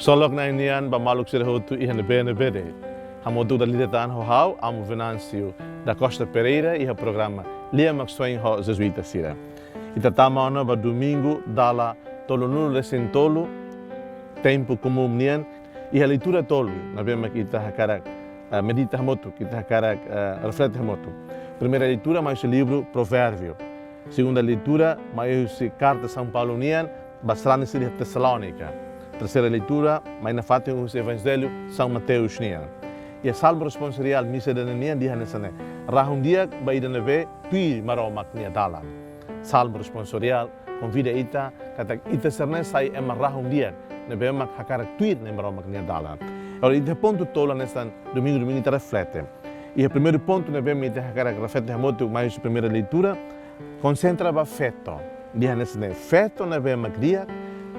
Solok na inian ba maluk sira hotu iha nebe. Hamotu da lidetaan ho hau amo Venâncio da Costa Perreira e o programa LIA MAKSOIN ho Jesuita Sira. Ita tama ona ba Domingu dala tolonunu resentolo tempo comum nian e a leitura tolu na bema kita hakarak medita hamotu kita hakarak reflete hamotu. Primeira leitura mais o livro Provérbio. Segunda leitura mais carta São Paulo nian basrani sira Tessalônica. Terceira leitura, mais na fatem o Evangelho São Mateus nian. E a salmo responsorial misa da nian di hanesane. Rahun dia baida neve tui maromak nia dalam. Salmo responsorial convida ita kata ita serne sai ema rahun dia neve mak hakarak tui ne maromak nia dalam. Ora ita ponto tola nestan domingo ita reflete. E o primeiro ponto neve ita hakarak reflete hamotu mais primeira leitura concentra ba feto. Di hanesane feto neve mak dia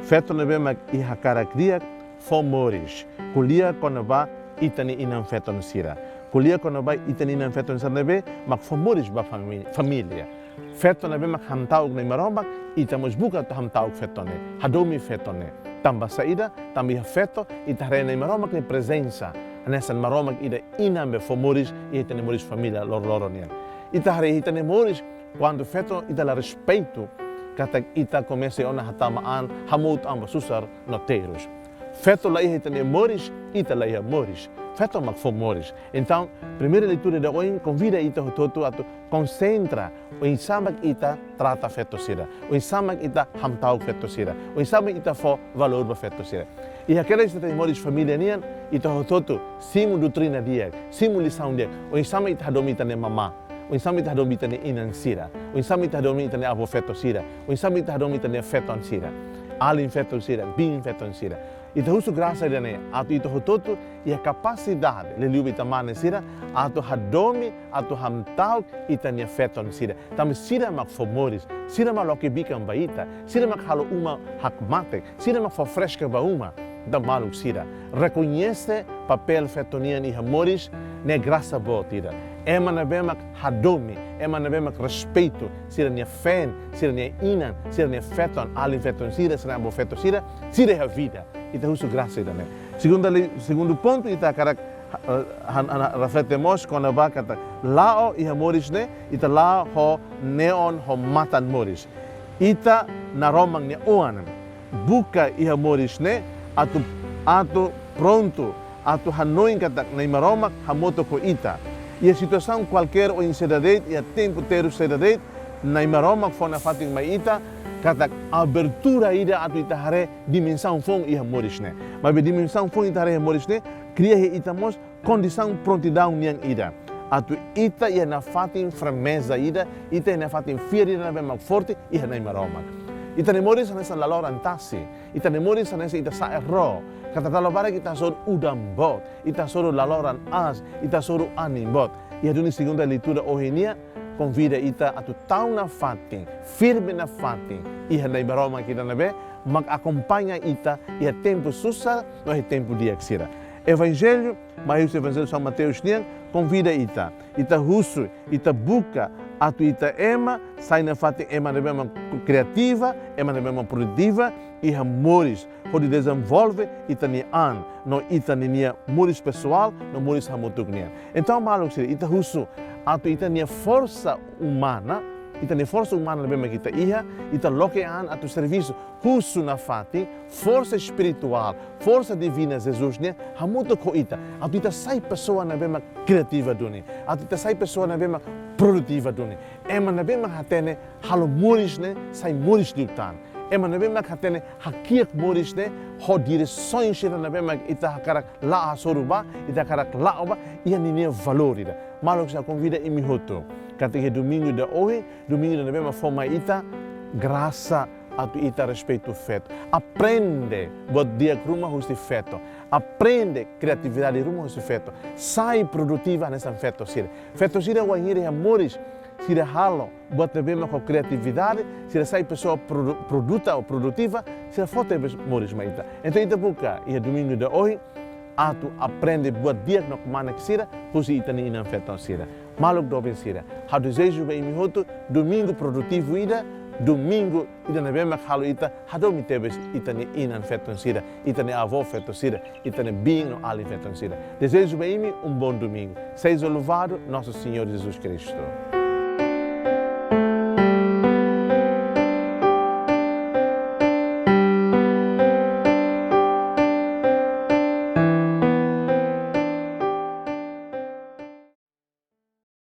feto neve mak I hakarak dia fomoris. Kulia kona-bá itani inam feto no sira. Kulia kona-bá itani inam feto no sira nebe mak fomoris ba família. Feto nebe mak hamtaug na maromak itamos buka to hamtaug feto ne. Hadomi feto ne. Tamba saída, tambi feto itare na maromak ne presença. Nessa maromak ida inam be fomoris e itani moris família loronian. Itare itani moris quando feto ita la respeito kata ita comece ona hatamaan hamut amba susar noteiros. Feto lá itani moris, ita lá moris. Feto mak fomoris. Então, primeira leitura de hoje convida ita hototo a concentra o insamak ita trata feto sira. O insamak ita hamtau feto sira. O insamak ita fo valor ba feto sira. E aquela ita moris família nian ita hototo simu doutrina dia, simu lição dia. O insamak ita domita ne mamá. O insamak ita domita ne inan sira. O insamak ita domita ne avo feto sira. O insamak ita domita ne feto sira. Alin feto sira, bin feto sira. Ita husu graça dene, atu ita hototo e a capacidade le liubi tamane sira, atu hadomi, atu hamtau ita nia feton sira. Tam sira mak fomoris, sira mak loke bikam baita, sira mak halo uma hakmatek, sira mak fofresca ba uma, da maluk sira. Reconhece papel fetonian e hamoris, ne graça boa tira. Ema na bemak hadomi, ema na bemak respeito, sira nia fen, sira nia inan, sira nia feton, alin feton sira, sira abo feton sira é a vida. Ita husu graça também. Segundo ponto, ita karak refletemos quando vai kata lao e moris ne, ita lao ho neon ho matan moris. Ita na romang ne oan. Buka e moris ne, atu pronto, atu hanoin kata na maromak hamoto ko ita. E a situação qualquer o incidente e a tempo ter o incidente na maromak fona fating mai ita kata abertura ida atu itahare dimensão fong iha morisne. Mas dimensão fong itahare morisne cria itamos condição prontidão niang ida. Atu ita ia na fatin firmeza ida, ita na fatin fieri na bem forte iha na maroma. Ita ne moris nessa laloran tasi, ita ne moris nessa ita sa erro. Kata talobara kita sor udambot, ita sor laloran as, ita sor animbot. Ia duni segunda leitura ohenia convida ita atu tau na fatin, firme na fatin, iha na ibaroma kita nabe, mag-acompanha ita, iha tempo susar, no é tempo dia ksira. Evangelho, mas o Evangelho São Mateus nian, convida ita husu, ita buka, atu ita ema, sai na fatin ema na bema criativa, ema na bema produtiva, iha moris, onde desenvolve ita ni an, no ita ninia moris pessoal, no moris hamutuk nian. Então, malu ksira, ita husu, atu ita nia força humana bem kita iha, ita lokean atu serviço, husu na fati, força espiritual, força divina Jesus nia, hamuto ko ita, atu ita sai pessoa na bem criativa duni, atu ita sai pessoa na bem produtiva duni, ema na bem hatene halo moris ne, sai moris diutan. Ema na bem hatene hakiak moris ne, ho direções na bem ita hakarak la soruba, ita hakarak la oba, ia ninia valorida. Maluk sa convida imi hoto. Kata domingo de hoje, domingo de bem forma ita graça atu ita respeito feto. Aprende buat dia rumah husti feto. Aprende criatividade rumah husti feto. Sai produtiva nessa feto sira. Feto sira wangire amores. Sira halo buat bem com criatividade, sira sai pessoa produta ou produtiva, sira foto amores maita. Então ita buka e domingo de hoje atu aprende buat dia no kumana sira, husi ita ni inam feto sira. Maluk dobin sira. Há desejo bem hoto domingo produtivo ida, Domingu ita Novembro halu ita hadomi tebes ita ni inan feton sira, ita ni avó feton sira, ita ni bing no ali feton sira. Desejo bem um bom domingo. Seja louvado nosso Senhor Jesus Cristo.